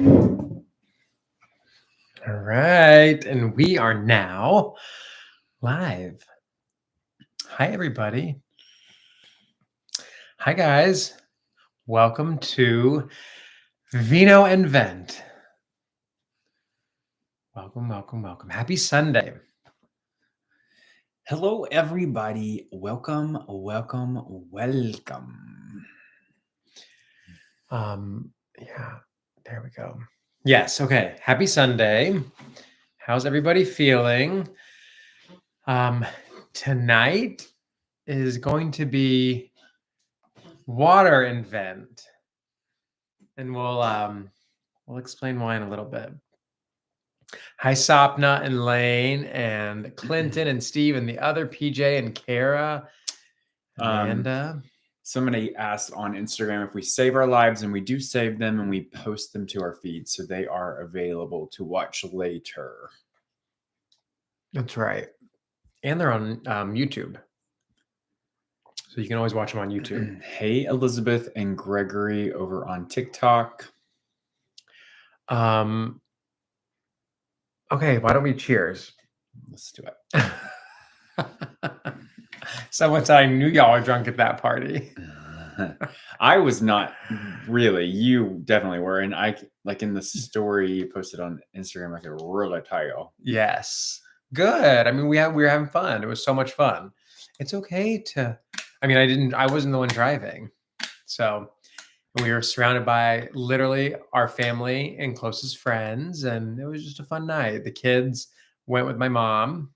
All right, and we are now live. Hi, everybody. Hi, guys. Welcome to Vino and Vent. Welcome, welcome, welcome. Happy Sunday. Hello, everybody. Welcome. Yeah, there we go. Yes, okay. Happy Sunday. How's everybody feeling? Tonight is going to be water and vent, and we'll explain why in a little bit. Hi, Sapna and Lane and Clinton and Steve and the other PJ and Kara, Amanda. Somebody asked on Instagram if we save our lives, and we do save them, and we post them to our feed, so they are available to watch later. That's right. And they're on YouTube. So you can always watch them on YouTube. Hey, Elizabeth and Gregory over on TikTok. Okay, why don't we cheers? Let's do it. Someone said I knew y'all were drunk at that party. I was not really. You definitely were. And I, like in the story you posted on Instagram, I could really tell. Yes. Good. I mean, we were having fun. It was so much fun. It's okay to, I wasn't the one driving. So we were surrounded by literally our family and closest friends, and it was just a fun night. The kids went with my mom.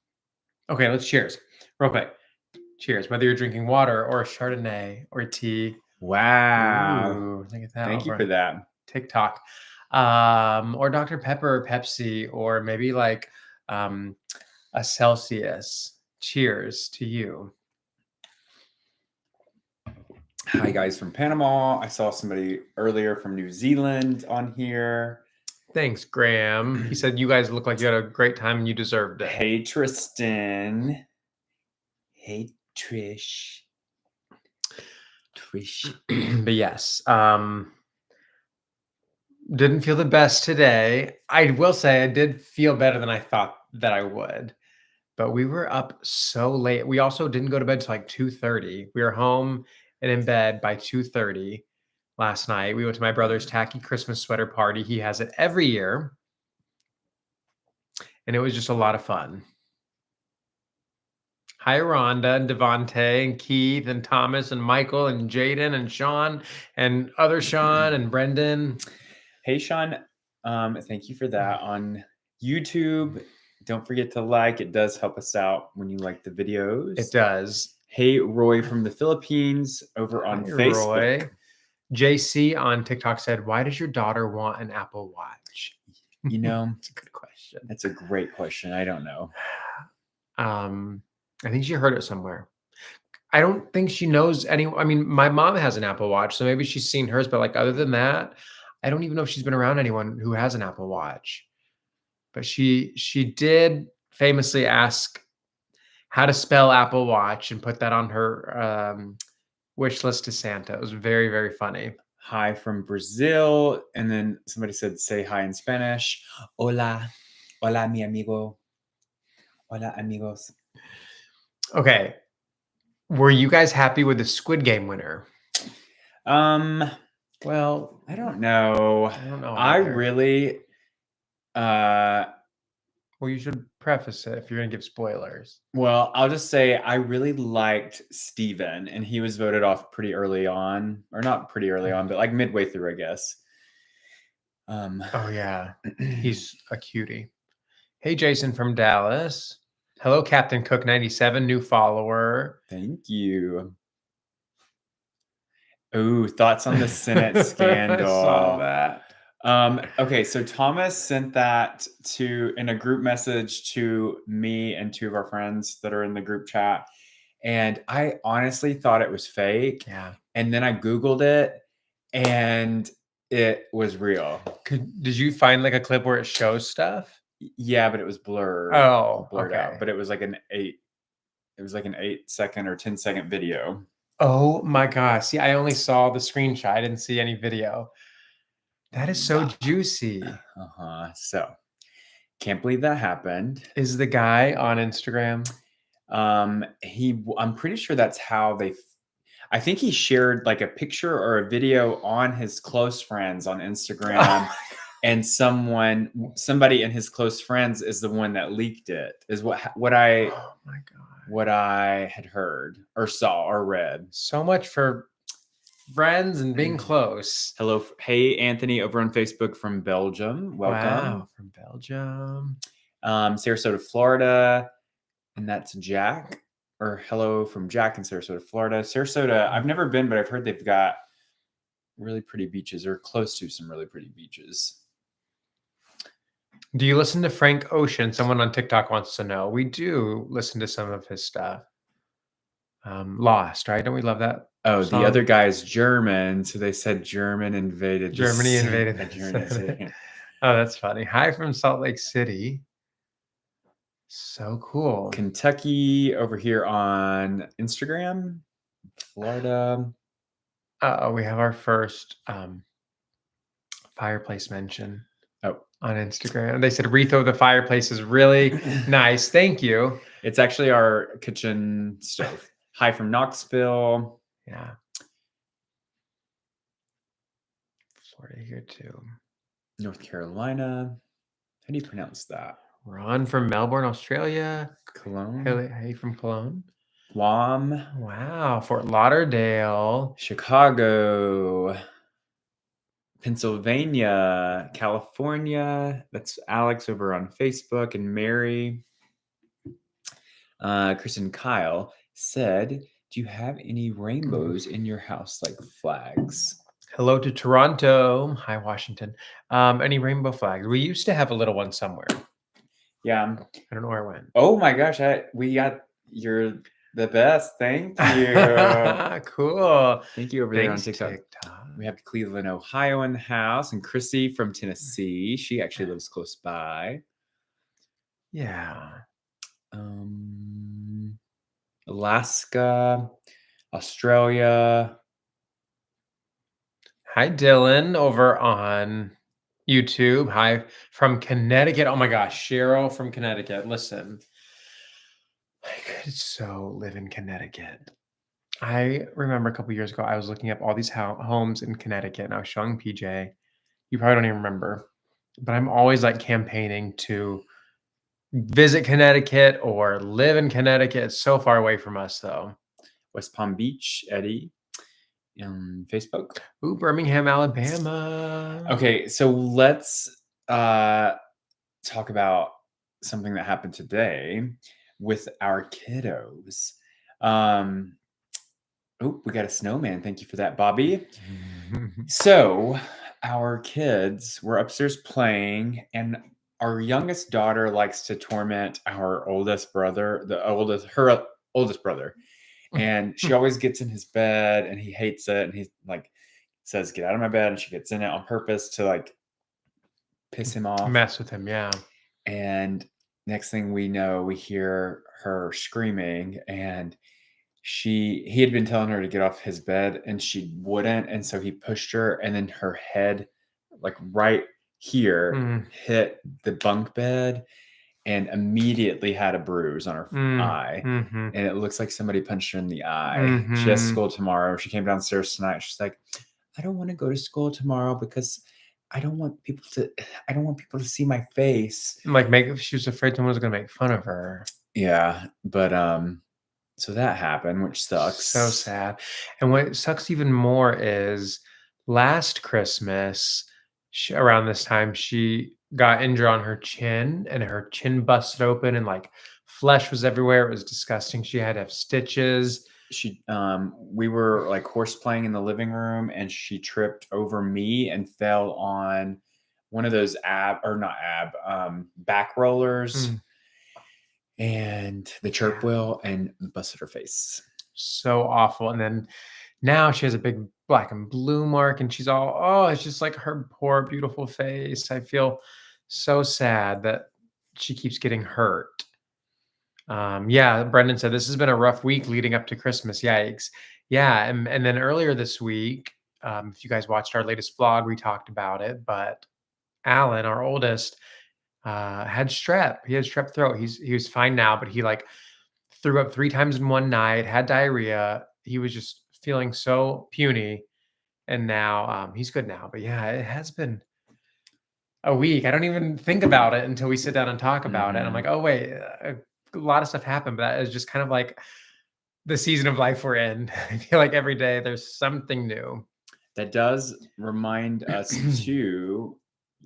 Okay, let's cheers real quick. Cheers. Whether you're drinking water or a Chardonnay or tea. Wow. Ooh, look at that. Thank you for that. TikTok. Or Dr. Pepper or Pepsi, or maybe like a Celsius. Cheers to you. Hi, guys from Panama. I saw somebody earlier from New Zealand on here. Thanks, Graham. He said you guys look like you had a great time and you deserved it. Hey, Tristan. Hey, Trish. But yes, didn't feel the best today. I will say I did feel better than I thought that I would. But we were up so late. We also didn't go to bed till like 2:30. We were home and in bed by 2:30 last night. We went to my brother's tacky Christmas sweater party. He has it every year. And it was just a lot of fun. Hi, Rhonda and Devontae and Keith and Thomas and Michael and Jaden and Sean and other Sean and Brendan. Hey, Sean. Thank you for that on YouTube. Don't forget to like. It does help us out when you like the videos. It does. Hey, Roy from the Philippines over on Facebook. Roy. JC on TikTok said, "Why does your daughter want an Apple Watch?" You know, it's a good question. That's a great question. I don't know. I think she heard it somewhere. I don't think she knows any. I mean, my mom has an Apple Watch, so maybe she's seen hers, but like other than that, I don't even know if she's been around anyone who has an Apple Watch. But she did famously ask how to spell Apple Watch and put that on her wish list to Santa. It was very, very funny. Hi from Brazil. And then somebody said, say hi in Spanish. Hola. Hola, mi amigo. Hola, amigos. Okay. Were you guys happy with the Squid Game winner? Well, I don't know. I really well, you should preface it if you're going to give spoilers. Well, I'll just say I really liked Steven, and he was voted off pretty early on, or not pretty early on, but like midway through, I guess. Oh yeah, he's a cutie. Hey, Jason from Dallas. Hello, Captain Cook 97, new follower. Thank you. Ooh, thoughts on the Senate scandal. I saw that. Okay, so Thomas sent that in a group message to me and two of our friends that are in the group chat. And I honestly thought it was fake. Yeah. And then I Googled it and it was real. Did you find like a clip where it shows stuff? Yeah, but it was blurred. Blurred out. But it was like an 8-second or 10-second video. Oh my gosh. See, I only saw the screenshot. I didn't see any video. That is so juicy. So can't believe that happened. Is the guy on Instagram? I'm pretty sure that's how I think he shared like a picture or a video on his close friends on Instagram, and somebody in his close friends is the one that leaked it. Is what I Oh my God. what I had heard or saw or read. So much for friends and being close. Hello, hey Anthony over on Facebook from Belgium. Welcome. Wow, from Belgium. Sarasota, Florida, and that's Jack. Or hello from Jack in Sarasota, Florida. Sarasota, I've never been, but I've heard they've got really pretty beaches or close to some really pretty beaches. Do you listen to Frank Ocean? Someone on TikTok wants to know. We do listen to some of his stuff. Lost, right? Don't we love that? Oh, song? the other guy's German, so they said Germany invaded. Oh, that's funny. Hi from Salt Lake City. So cool. Kentucky over here on Instagram. Florida. We have our first fireplace mention. On Instagram. They said Retho the fireplace is really nice. Thank you. It's actually our kitchen stove. Hi from Knoxville. Yeah. Florida here too. North Carolina. How do you pronounce that? Ron from Melbourne, Australia. Cologne. Hey from Cologne. Guam. Wow. Fort Lauderdale. Chicago. Pennsylvania, California. That's Alex over on Facebook, and Mary. Chris and Kyle said, do you have any rainbows in your house like flags? Hello to Toronto. Hi, Washington. Any rainbow flags? We used to have a little one somewhere. Yeah. I don't know where it went. Oh my gosh. You're the best. Thank you. Cool. Thank you over there on TikTok. We have Cleveland, Ohio in the house, and Chrissy from Tennessee. She actually lives close by. Yeah. Alaska, Australia. Hi, Dylan over on YouTube. Hi from Connecticut. Oh my gosh, Cheryl from Connecticut. Listen, I could so live in Connecticut. I remember a couple years ago, I was looking up all these homes in Connecticut, and I was showing PJ. You probably don't even remember, but I'm always like campaigning to visit Connecticut or live in Connecticut. It's so far away from us, though. West Palm Beach, Eddie, on Facebook. Ooh, Birmingham, Alabama. Okay, so let's talk about something that happened today with our kiddos. We got a snowman. Thank you for that, Bobby. So our kids were upstairs playing, and our youngest daughter likes to torment our oldest brother, her oldest brother. And she always gets in his bed and he hates it. And he like says, get out of my bed. And she gets in it on purpose to like piss him off. Mess with him, yeah. And next thing we know, we hear her screaming, and he had been telling her to get off his bed and she wouldn't. And so he pushed her, and then her head, like right here, hit the bunk bed and immediately had a bruise on her eye. And it looks like somebody punched her in the eye. She has school tomorrow. She came downstairs tonight. She's like, I don't want to go to school tomorrow because I don't want people to see my face. And like she was afraid someone was gonna make fun of her. Yeah. But so that happened, which sucks. So sad. And what sucks even more is last Christmas, around this time, she got injured on her chin, and her chin busted open, and like flesh was everywhere. It was disgusting. She had to have stitches. We were like horse playing in the living room, and she tripped over me and fell on one of those back rollers. And the chirp wheel, and busted her face. So awful. And then now she has a big black and blue mark, and she's all, it's just like her poor, beautiful face. I feel so sad that she keeps getting hurt. Yeah, Brendan said this has been a rough week leading up to Christmas. Yikes. Yeah. And then earlier this week, If you guys watched our latest vlog, we talked about it. But Alan, our oldest, had strep. He had strep throat. He was fine now, but he like threw up 3 times in one night, had diarrhea. He was just feeling so puny, and now he's good now. But yeah, it has been a week. I don't even think about it until we sit down and talk about it. And I'm like, oh wait, a lot of stuff happened, but that is just kind of like the season of life we're in. I feel like every day there's something new. That does remind us to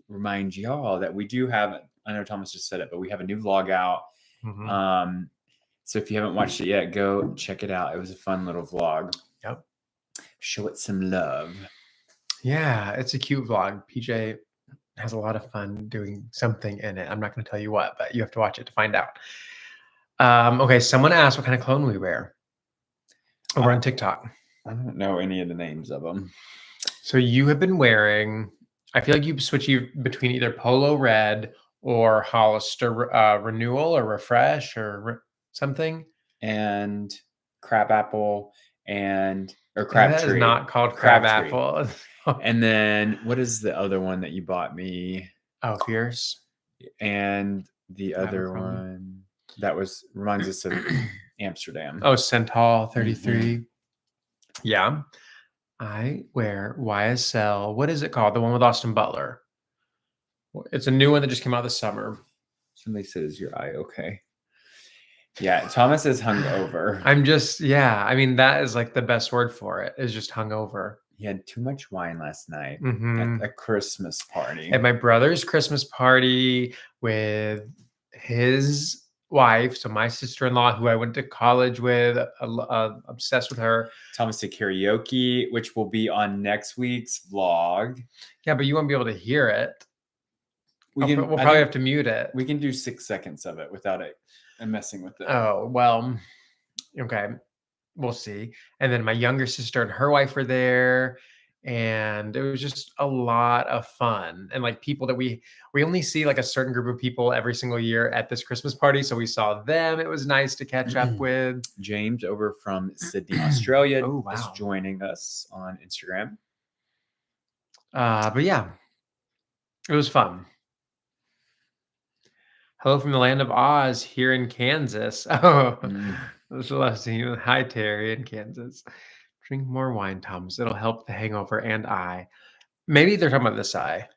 remind y'all that we do have, I know Thomas just said it, but we have a new vlog out. Mhm. So if you haven't watched it yet, go check it out. It was a fun little vlog. Yep. Show it some love. Yeah, it's a cute vlog. PJ has a lot of fun doing something in it. I'm not going to tell you what, but you have to watch it to find out. Okay, someone asked what kind of clone we wear over on TikTok. I don't know any of the names of them. So you have been wearing, I feel like you switch between either Polo Red or Hollister Renewal or Refresh or something. And Crab Apple or That is Crabtree. not called Crab Crabtree. Apple. And then what is the other one that you bought me? Oh, Fierce. And the other Abercrombie. one that reminds us of Amsterdam. Oh, Centaur 33. Yeah. I wear YSL. What is it called? The one with Austin Butler. It's a new one that just came out this summer. Somebody says your eye okay. Yeah, Thomas is hungover. I'm just, yeah. I mean, that is like the best word for it, is just hungover. He had too much wine last night Mhm. at a Christmas party. At my brother's Christmas party with his wife, so my sister-in-law, who I went to college with, obsessed with her. Thomas did karaoke, which will be on next week's vlog. Yeah, but you won't be able to hear it. We'll probably have to mute it. We can do 6 seconds of it without it and messing with it. Oh, well, okay. We'll see. And then my younger sister and her wife were there, and it was just a lot of fun. And like people that we only see like a certain group of people every single year at this Christmas party, so we saw them. It was nice to catch up with. James over from Sydney, Australia Oh, wow. is joining us on Instagram. But yeah, it was fun. Hello from the land of Oz here in Kansas. Oh, hi Terry in Kansas. Drink more wine, Thomas. It'll help the hangover and eye. Maybe they're talking about this eye.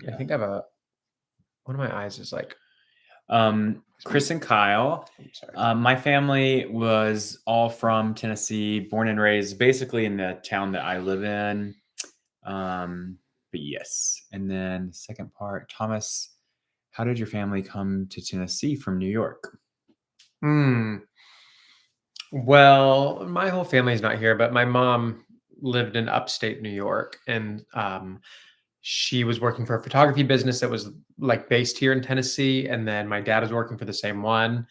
Yeah. I think I have one of my eyes is like. Chris and Kyle. My family was all from Tennessee, born and raised basically in the town that I live in. But yes. And then the second part, Thomas, how did your family come to Tennessee from New York? Well, my whole family's not here, but my mom lived in upstate New York, and she was working for a photography business that was like based here in Tennessee, and then my dad was working for the same one,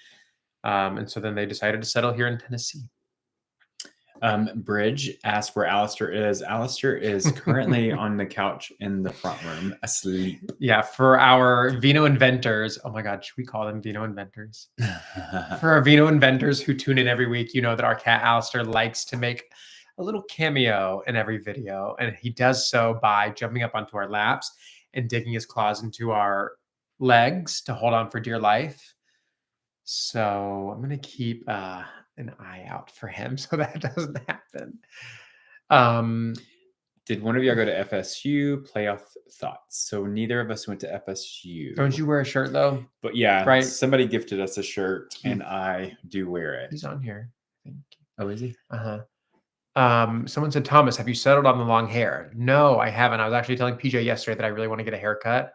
and so then they decided to settle here in Tennessee. Bridge asked where Alistair is. Alistair is currently on the couch in the front room asleep. Yeah, for our Vino inventors. Oh my God, should we call them Vino inventors? For our Vino inventors who tune in every week, you know that our cat Alistair likes to make a little cameo in every video, and he does so by jumping up onto our laps and digging his claws into our legs to hold on for dear life. So I'm gonna keep an eye out for him so that doesn't happen. Did one of y'all go to FSU? Playoff thoughts. So neither of us went to FSU. Don't you wear a shirt though? But yeah, right. Somebody gifted us a shirt, and I do wear it. He's on here, I think. Oh, is he? Someone said, Thomas, have you settled on the long hair? No, I haven't. I was actually telling PJ yesterday that I really want to get a haircut.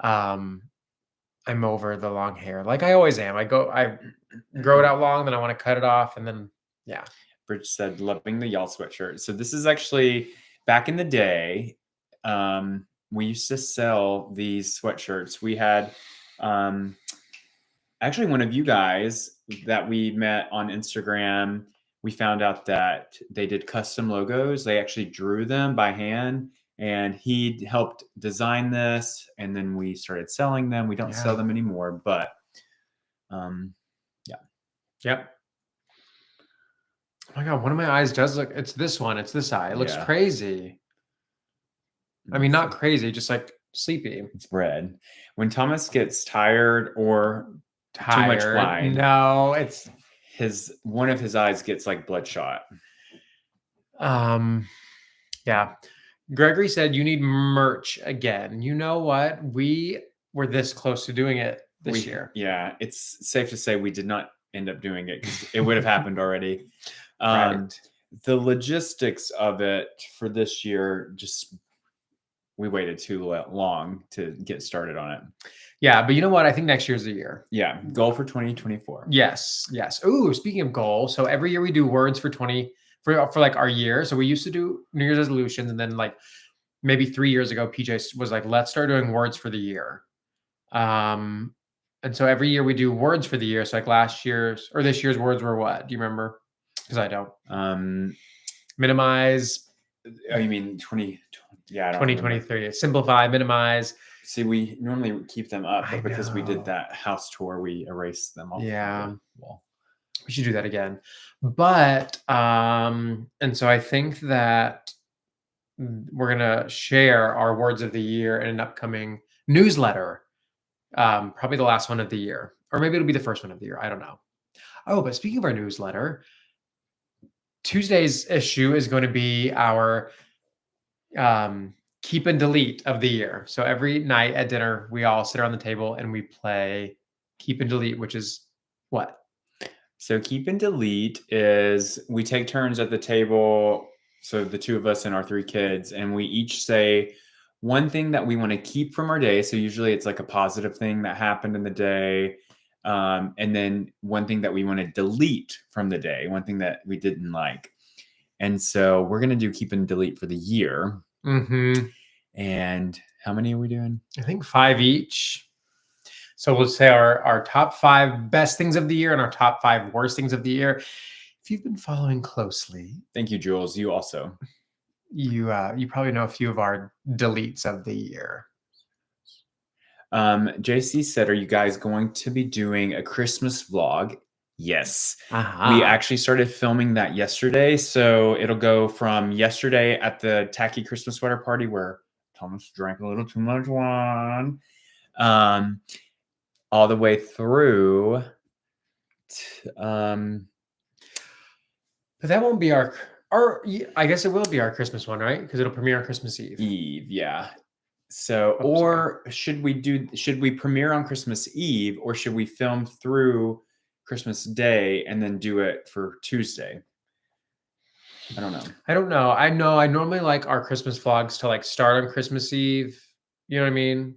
I'm over the long hair, like I always am. I grow it out long, then I want to cut it off, and then yeah. Bridge said, loving the y'all sweatshirt. So this is actually back in the day. We used to sell these sweatshirts. We had actually one of you guys that we met on Instagram. We found out that they did custom logos. They actually drew them by hand, and he helped design this. And then we started selling them. We don't sell them anymore, but yeah. Yep. Oh my God, one of my eyes does look, it's this one. It's this eye. It looks Yeah. crazy. I mean, not crazy, just like sleepy. It's red. When Thomas gets tired or too much Tired. wine, No, it's one of his eyes gets like bloodshot. yeah. Gregory said you need merch again. You know what? We were this close to doing it this year. Yeah, it's safe to say we did not end up doing it because it would have happened already. Right. The logistics of it for this year, just we waited too long to get started on it. Yeah, but you know what? I think next year's the year. Yeah, goal for 2024. Yes, yes. Ooh, speaking of goal, so every year we do words for for like our year. So we used to do New Year's resolutions, and then like maybe 3 years ago, PJ was like, "Let's start doing words for the year." And so every year we do words for the year. So like last year's or this year's words were what? Do you remember? Because I don't. Minimize. Oh, you mean 20? Yeah, I don't 2023. Remember. Simplify, minimize. See, we normally keep them up, but because we did that house tour, we erased them off. Yeah. The wall. We should do that again. But and so I think that we're gonna share our words of the year in an upcoming newsletter. Probably the last one of the year, or maybe it'll be the first one of the year. I don't know. Oh, but speaking of our newsletter, Tuesday's issue is going to be our keep and delete of the year. So every night at dinner, we all sit around the table and we play keep and delete, which is what? So keep and delete is we take turns at the table. So the two of us and our three kids, and we each say one thing that we want to keep from our day. So usually it's like a positive thing that happened in the day. And then one thing that we want to delete from the day, one thing that we didn't like. And so we're going to do keep and delete for the year. Mm-hmm. And how many are we doing? I think 5 each. So we'll say our top 5 best things of the year and our top 5 worst things of the year. If you've been following closely, thank you, Jules. You also. You probably know a few of our deletes of the year. JC said, "Are you guys going to be doing a Christmas vlog?" Yes. We actually started filming that yesterday. So it'll go from yesterday at the tacky Christmas sweater party where Thomas drank a little too much wine, all the way through. But that won't be our, I guess it will be our Christmas one, right? Because it'll premiere on Christmas Eve. Yeah. So, or should we premiere on Christmas Eve, or should we film through Christmas Day and then do it for Tuesday? I don't know. I know I normally like our Christmas vlogs to like start on Christmas Eve. You know what I mean?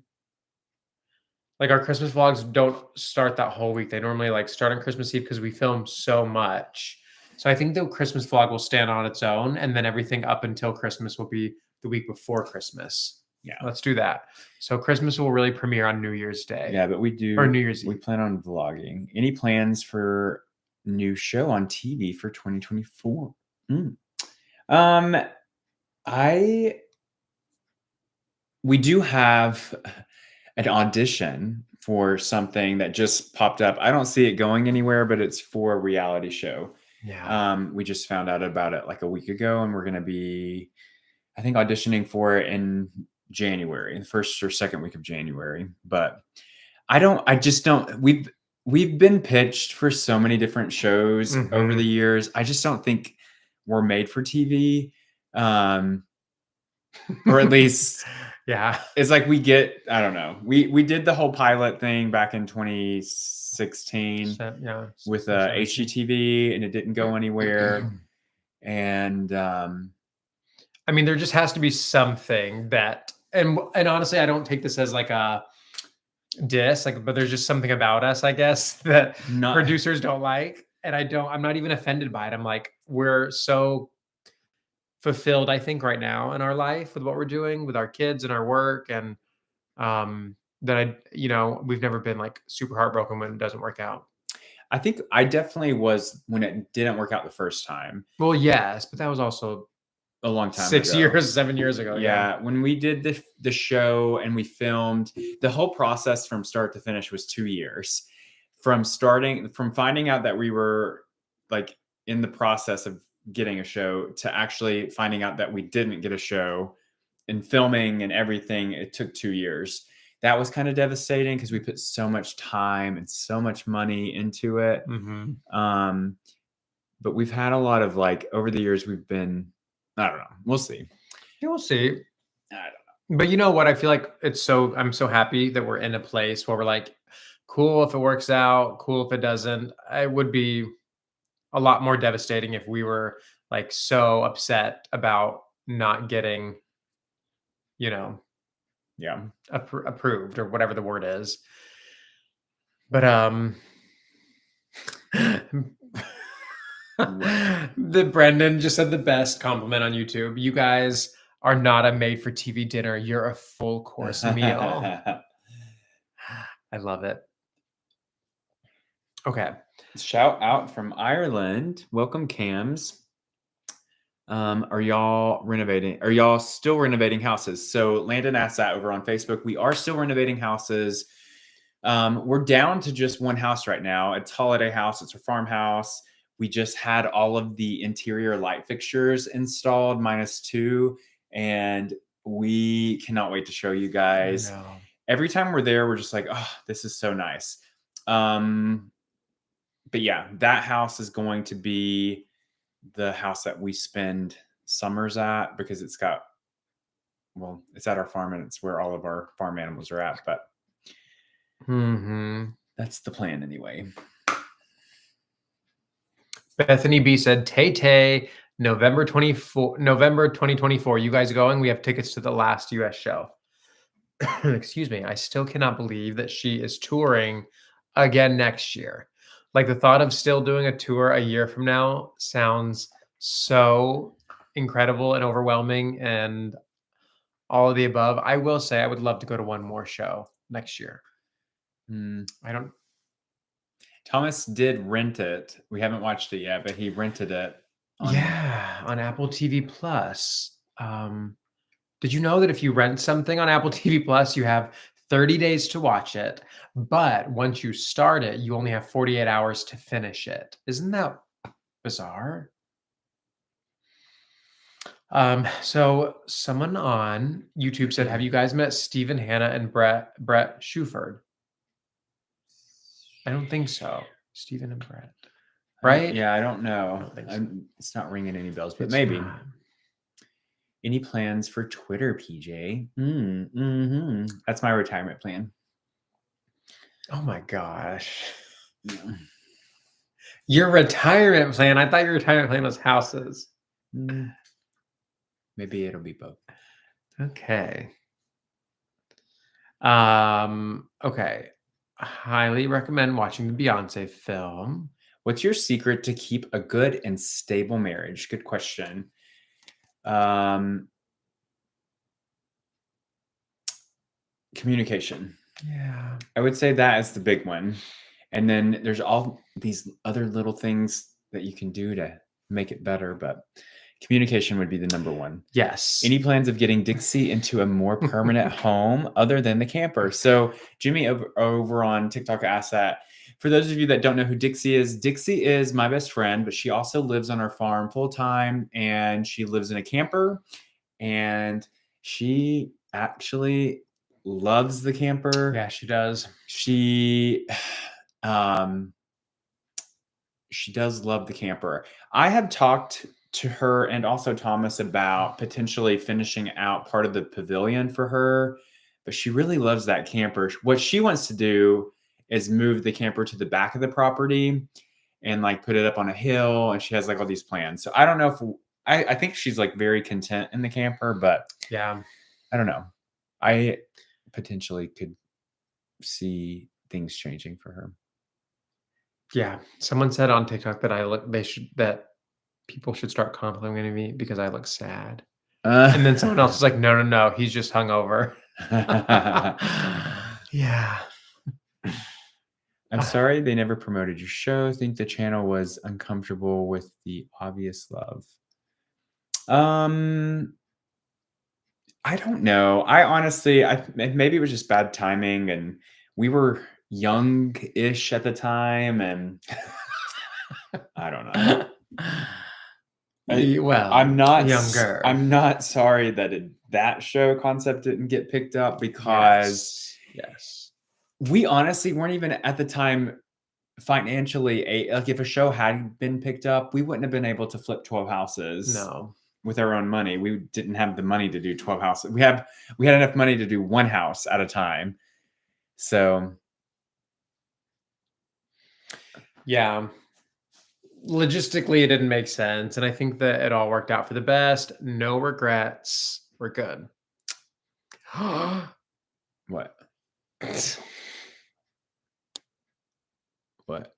Like our Christmas vlogs don't start that whole week. They normally like start on Christmas Eve because we film so much. So I think the Christmas vlog will stand on its own, and then everything up until Christmas will be the week before Christmas. Yeah, let's do that. So Christmas will really premiere on New Year's Day. Yeah, but we do or New Year's Eve. We plan on vlogging. Any plans for new show on TV for 2024? We do have an audition for something that just popped up. I don't see it going anywhere, but it's for a reality show. Yeah. We just found out about it like a week ago, and we're going to be, I think, auditioning for it in January, the first or second week of January. But I just don't. We've been pitched for so many different shows over the years. I just don't think we're made for TV. Or at least, yeah, it's like we get, I don't know. We did the whole pilot thing back in 2016 with HGTV, and it didn't go anywhere. And I mean, there just has to be something that, and honestly, I don't take this as like a diss, like, but there's just something about us, I guess, that producers don't like, and I'm not even offended by it. I'm like, we're so fulfilled, I think, right now in our life with what we're doing with our kids and our work, and that we've never been like super heartbroken when it doesn't work out. I think I definitely was when it didn't work out the first time. Well, yes, but that was also a long time 6 years, 7 years ago. Yeah, when we did the show and we filmed, the whole process from start to finish was 2 years. From finding out that we were like in the process of getting a show to actually finding out that we didn't get a show and filming and everything. It took 2 years. That was kind of devastating because we put so much time and so much money into it. But we've had a lot of like over the years we've been, I don't know, we'll see. You'll see. I don't But you know what? I feel like I'm so happy that we're in a place where we're like, cool if it works out, cool if it doesn't. It would be a lot more devastating if we were like so upset about not getting, you know, yeah. approved or whatever the word is. But the Brendan just said the best compliment on YouTube. You guys are not a made for TV dinner. You're a full course meal. I love it. Okay. Shout out from Ireland. Welcome, Cams. Are y'all renovating? Are y'all still renovating houses? So Landon asked that over on Facebook. We are still renovating houses. We're down to just one house right now. It's Holiday House. It's a farmhouse. We just had all of the interior light fixtures installed, -2, and we cannot wait to show you guys. No. Every time we're there, we're just like, oh, this is so nice. But yeah, that house is going to be the house that we spend summers at because it's got, well, it's at our farm and it's where all of our farm animals are at. But that's the plan anyway. Bethany B said, Tay, November 2024. You guys going? We have tickets to the last US show. Excuse me. I still cannot believe that she is touring again next year. Like the thought of still doing a tour a year from now sounds so incredible and overwhelming and all of the above. I will say I would love to go to one more show next year. I don't. Thomas did rent it. We haven't watched it yet, but he rented it. On Apple TV Plus. Did you know that if you rent something on Apple TV Plus, you have 30 days to watch it, but once you start it, you only have 48 hours to finish it? Isn't that bizarre? So someone on YouTube said, have you guys met Stephen Hanna and Brett Shuford? I don't think so. Stephen and Brett. Right? Yeah, I don't know. I don't think so. It's not ringing any bells, but It's maybe. not. Any plans for Twitter, PJ? That's my retirement plan. Oh my gosh. Yeah. Your retirement plan? I thought your retirement plan was houses. Maybe it'll be both. Okay. Okay. Highly recommend watching the Beyonce film. What's your secret to keep a good and stable marriage? Good question. Communication. Yeah. I would say that is the big one. And then there's all these other little things that you can do to make it better, but communication would be the number one. Yes. Any plans of getting Dixie into a more permanent home other than the camper? So Jimmy over on TikTok asked that. For those of you that don't know who Dixie is my best friend, but she also lives on our farm full time and she lives in a camper and she actually loves the camper. Yeah, she does. She does love the camper. I have talked to her and also Thomas about potentially finishing out part of the pavilion for her, but she really loves that camper. What she wants to do is move the camper to the back of the property and like put it up on a hill, and she has like all these plans. So I don't know if I think she's like very content in the camper, but yeah, I don't know. I potentially could see things changing for her. Yeah, someone said on TikTok that that people should start complimenting me because I look sad. And then someone else is like, no, he's just hungover. Yeah. I'm sorry they never promoted your show. I think the channel was uncomfortable with the obvious love. I don't know. I honestly, maybe it was just bad timing, and we were young-ish at the time, and I don't know. Well, younger. I'm not sorry that that show concept didn't get picked up because Yes. we honestly weren't even at the time financially like if a show had been picked up, we wouldn't have been able to flip 12 houses. No. With our own money. We didn't have the money to do 12 houses. We had enough money to do one house at a time. So yeah. Logistically, it didn't make sense. And I think that it all worked out for the best. No regrets. We're good. what? What?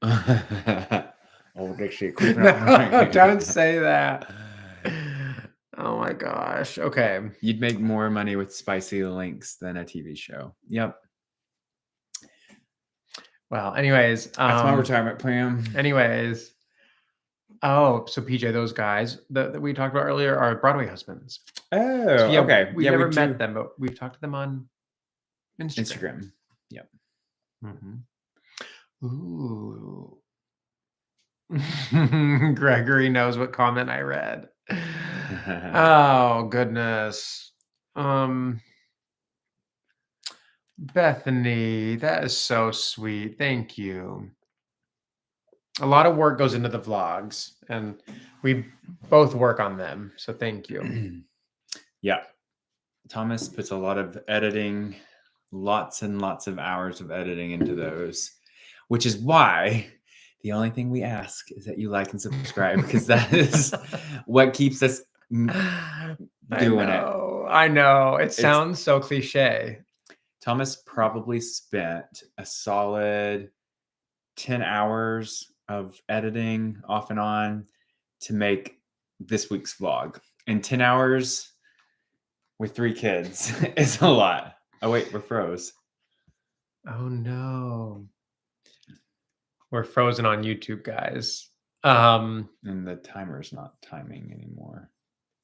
Oh, Dixie, No, don't say that. Oh my gosh. Okay. You'd make more money with spicy links than a TV show. Yep. Well, anyways. That's my retirement plan. Anyways. Oh, so PJ, those guys that we talked about earlier are Broadway husbands. Oh, So, yeah, okay. We've never met them, but we've talked to them on Instagram. Yep. Mm-hmm. Ooh. Gregory knows what comment I read. Oh, goodness. Bethany, that is so sweet. Thank you. A lot of work goes into the vlogs, and we both work on them. So thank you. Yeah. Thomas puts a lot of editing, lots and lots of hours of editing into those, which is why the only thing we ask is that you like and subscribe, because that is what keeps us doing it. I know. It sounds so cliche. Thomas probably spent a solid 10 hours of editing off and on to make this week's vlog. And 10 hours with 3 kids is a lot. Oh, wait, we're froze. Oh, no. We're frozen on YouTube, guys. And the timer's not timing anymore.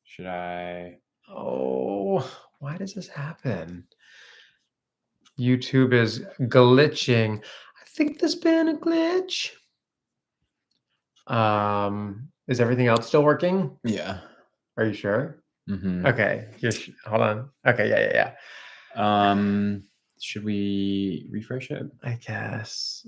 Should I? Oh, why does this happen? YouTube is glitching. I think there's been a glitch. Is everything else still working? Yeah. Are you sure? Mm-hmm. Okay. Hold on. Okay. Yeah. Should we refresh it? I guess.